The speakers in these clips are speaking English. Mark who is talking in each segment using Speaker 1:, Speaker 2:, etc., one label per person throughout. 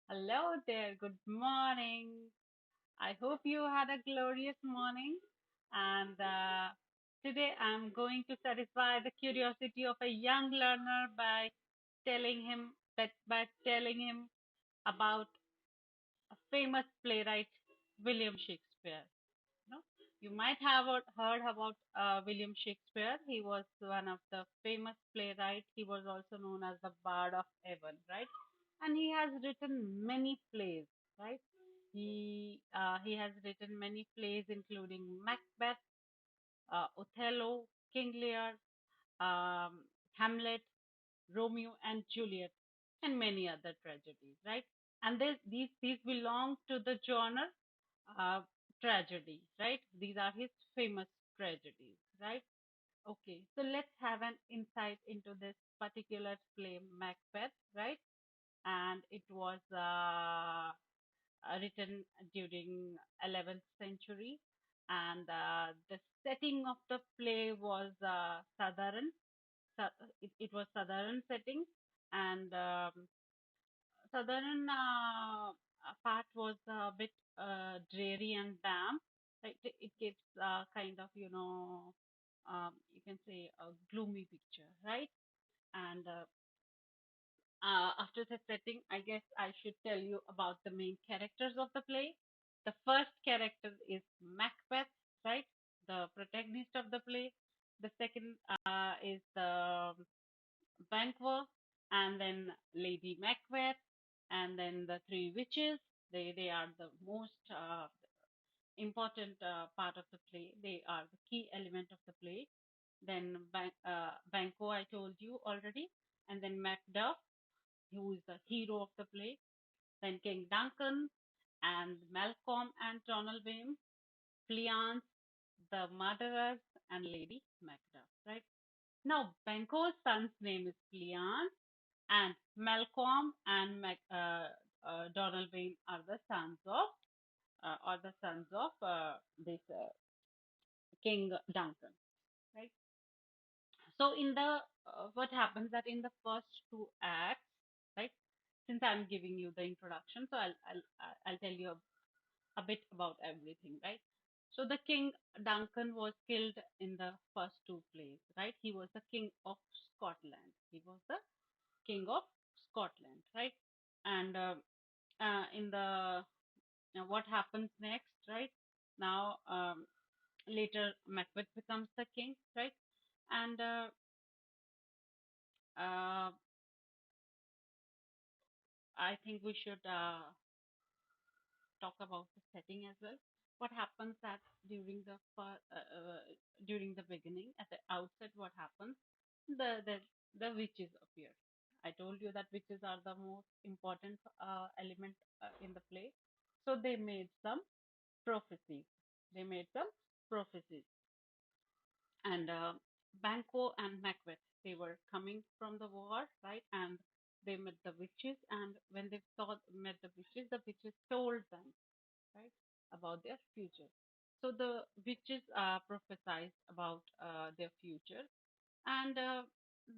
Speaker 1: Hello there, good morning. I hope you had a glorious morning. And today I'm going to satisfy the curiosity of a young learner by telling him about a famous playwright, William Shakespeare. No, you might have heard about William Shakespeare. He was one of the famous playwright. He was also known as the Bard of Avon, right? And he has written many plays, right? He has written many plays, including Macbeth, Othello, King Lear, um, Hamlet, Romeo and Juliet, and many other tragedies, right? And these belong to the genre uh, tragedy, right? These are his famous tragedies, right? Okay, so let's have an insight into this particular play, Macbeth, right? And it was written during 11th century, and the setting of the play was southern. It was southern setting, and southern part was a bit dreary and damp. It gives kind of, you can say a gloomy picture, right? And after the setting, I guess I should tell you about the main characters of the play. The first character is Macbeth, right? The protagonist of the play. The second is the Banquo, and then Lady Macbeth, and then the three witches. They are the most important part of the play. They are the key element of the play. Then Banquo, I told you already, and then Macduff, who is the hero of the play. Then King Duncan, and Malcolm and Donalbain, Fleance, the murderers, and Lady Macduff. Right now, Banquo's son's name is Fleance, and Malcolm and Donalbain are the sons of this King Duncan, right? So in the what happens that in the first two acts, right? Since I'm giving you the introduction, so I'll tell you a bit about everything, right? So the King Duncan was killed in the first two plays, right? He was the King of Scotland. He was the King of Scotland, right? And in the what happens next, right? Now, later Macbeth becomes the king, right? And uh, I think we should talk about the setting as well. What happens that during the beginning, at the outset, what happens? The witches appear. I told you that witches are the most important element in the play. So they made some prophecies. They made some prophecies, and Banquo and Macbeth, they were coming from the war, right? And they met the witches, and when they met the witches told them, right, about their future. So the witches prophesied about their future, and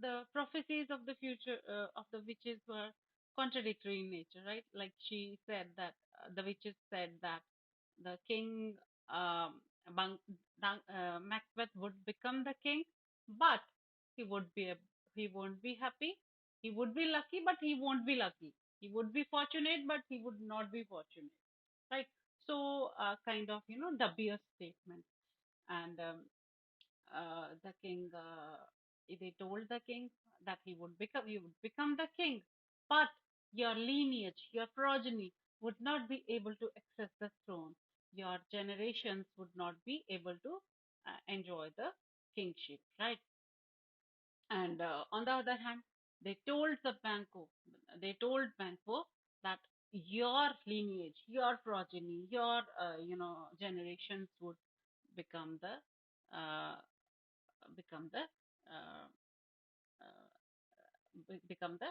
Speaker 1: the prophecies of the future of the witches were contradictory in nature, right? Like she said that the witches said that the king, um, Macbeth would become the king, but he would be he won't be happy. He would be lucky, but he won't be lucky. He would be fortunate, but he would not be fortunate, right? So, kind of, dubious statement. And the king, they told the king that you would become the king, but your lineage, your progeny would not be able to access the throne. Your generations would not be able to enjoy the kingship, right? And on the other hand, they told Banco that your lineage, your progeny, your generations would become the uh, become the uh, become the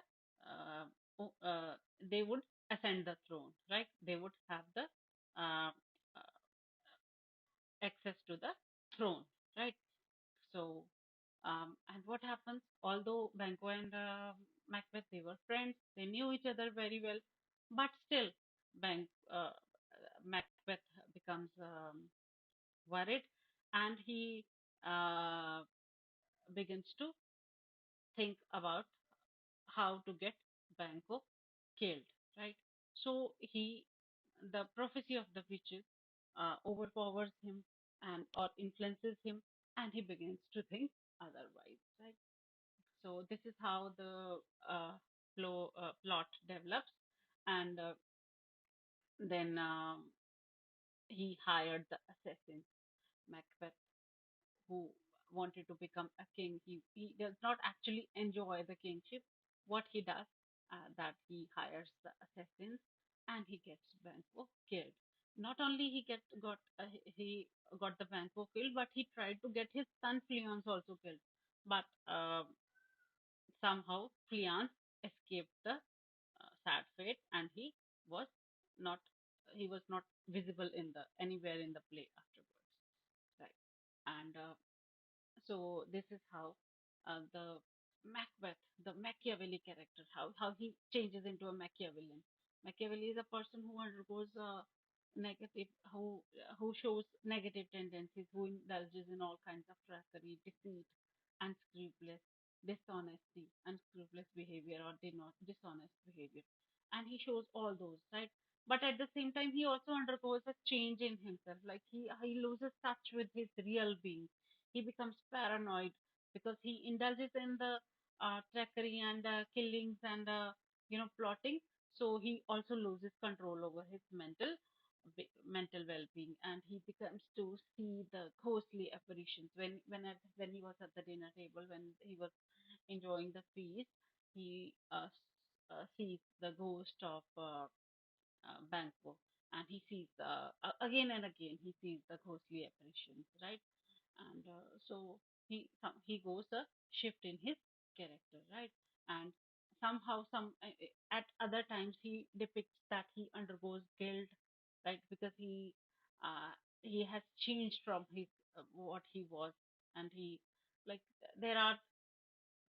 Speaker 1: they would ascend the throne, right? They would have the uh, access to the throne, right? So, and what happens? Although Banquo and Macbeth, they were friends, they knew each other very well. But still, Bank Macbeth becomes worried, and he uh, begins to think about how to get Banquo killed, right? So the prophecy of the witches overpowers him and or influences him, and he begins to think otherwise, right? So this is how the plot develops, and then he hired the assassin Macbeth, who wanted to become a king. He does not actually enjoy the kingship. What he does, that he hires the assassins and he gets Banquo killed. Not only he got the Banquo killed, but he tried to get his son Fleance also killed. But somehow Fleance escaped the sad fate, and was not he was not visible in the anywhere in the play afterwards, right? And so this is how the Macbeth, the Machiavelli character, how he changes into a Machiavellian. Machiavelli is a person who undergoes negative, who shows negative tendencies, who indulges in all kinds of trickery, deceit, unscrupulous, dishonesty, unscrupulous behavior, or dishonest behavior, and he shows all those, right? But at the same time, he also undergoes a change in himself. Like he loses touch with his real being. He becomes paranoid because he indulges in the trickery and killings and plotting. So he also loses control over his mental well-being, and he becomes to see the ghostly apparitions when he was at the dinner table, when he was enjoying the feast. He sees the ghost of Banquo, and he sees again and again he sees the ghostly apparitions, right? And he goes a shift in his character, right? And somehow at other times he depicts that he undergoes guilt, right? Because he has changed from his what he was, and like there are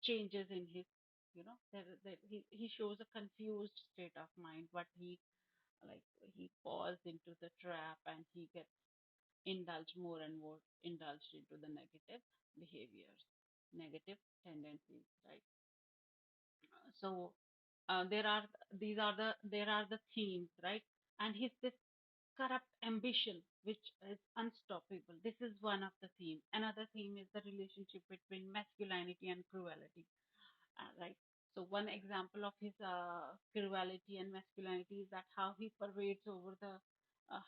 Speaker 1: changes in his, he shows a confused state of mind, but like he falls into the trap, and he gets more and more indulged into the negative behaviors, negative tendencies, right? So there are there are the themes, right? And his this corrupt ambition, which is unstoppable. This is one of the themes. Another theme is the relationship between masculinity and cruelty, right? So one example of his cruelty and masculinity is that how he pervades over the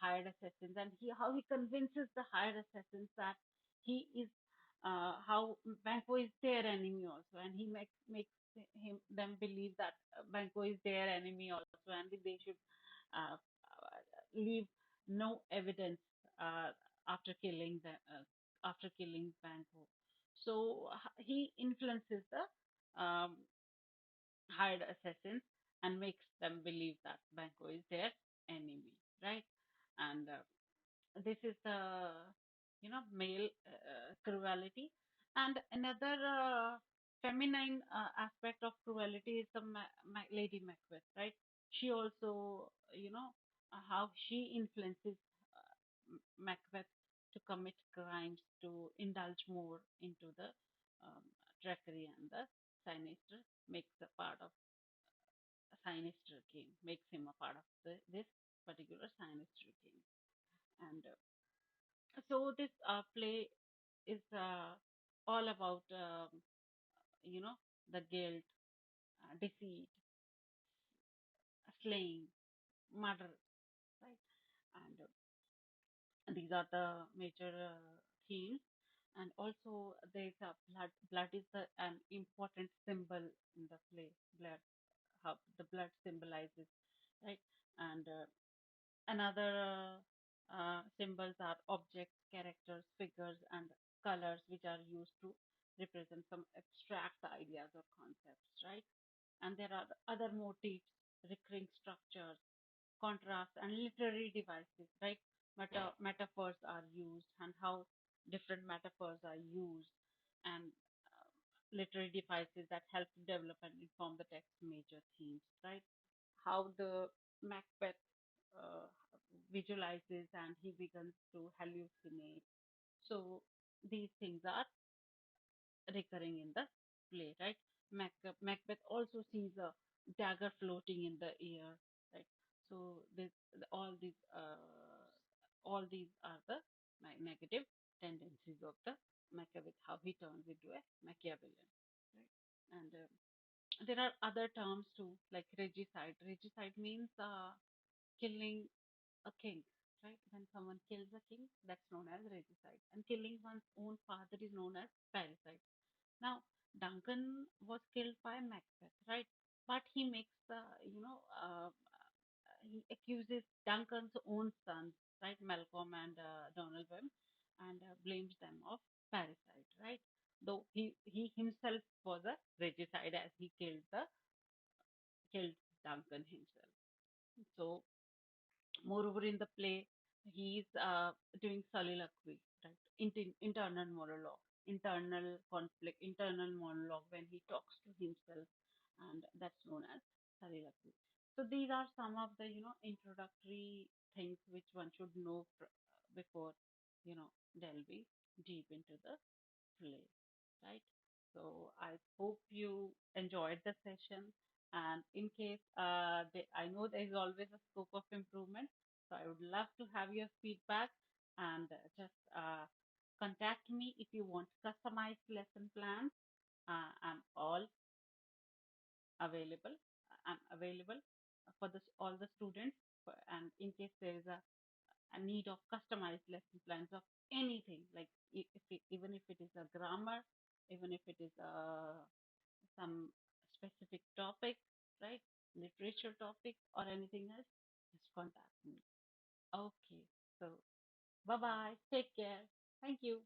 Speaker 1: hired assassins, and how he convinces the hired assassins that he is how Banco is their enemy also, and he makes them believe that Banco is their enemy also, and they should leave no evidence uh, after killing after killing Banco. So he influences the hired assassins and makes them believe that Banco is their enemy, right? And this is the male cruelty, and another feminine aspect of cruelty is the Lady Macbeth, right? She also, how she influences Macbeth to commit crimes, to indulge more into the um, trickery and the sinister, makes a part of sinister game, makes him a part of this particular sinister game. And so this play is all about, you know, the guilt, deceit, slaying, murder, right? And these are the major themes. And also there's a blood. Blood is an important symbol in the play. Blood, how the blood symbolizes, right? And another symbols are objects, characters, figures, and colors, which are used to represent some abstract ideas or concepts, right? And there are other motifs, recurring structures, contrasts, and literary devices, right? Metaphors are used, and how different metaphors are used, and literary devices that help to develop and inform the text's major themes, right? How the Macbeth uh, visualizes and he begins to hallucinate. So these things are recurring in the play, right? Macbeth also sees a dagger floating in the air, right? So this, all these are the negative tendencies of the Macbeth, how he turns into a Machiavellian, right? And there are other terms too, like regicide. Regicide means killing a king, right? When someone kills a king, that's known as regicide. And killing one's own father is known as parricide. Now, Duncan was killed by Macbeth, right? But he makes he accuses Duncan's own sons, right, Malcolm and Donald Webb, and blames them of parricide, right? Though he himself was a regicide as he killed Duncan himself. So moreover, in the play, he's doing soliloquy, right? Internal monologue, internal conflict, internal monologue when he talks to himself, and that's known as soliloquy. So these are some of the introductory things which one should know before delving deep into the play, right? So I hope you enjoyed the session. And in case I know there is always a scope of improvement, so I would love to have your feedback and just contact me if you want customized lesson plans. I'm all available. I'm available for all the students. And in case there is a need of customized lesson plans of anything, like even if it is a grammar, even if it is some specific topic, right? Literature topic or anything else, just contact me. Okay. So bye bye. Take care. Thank you.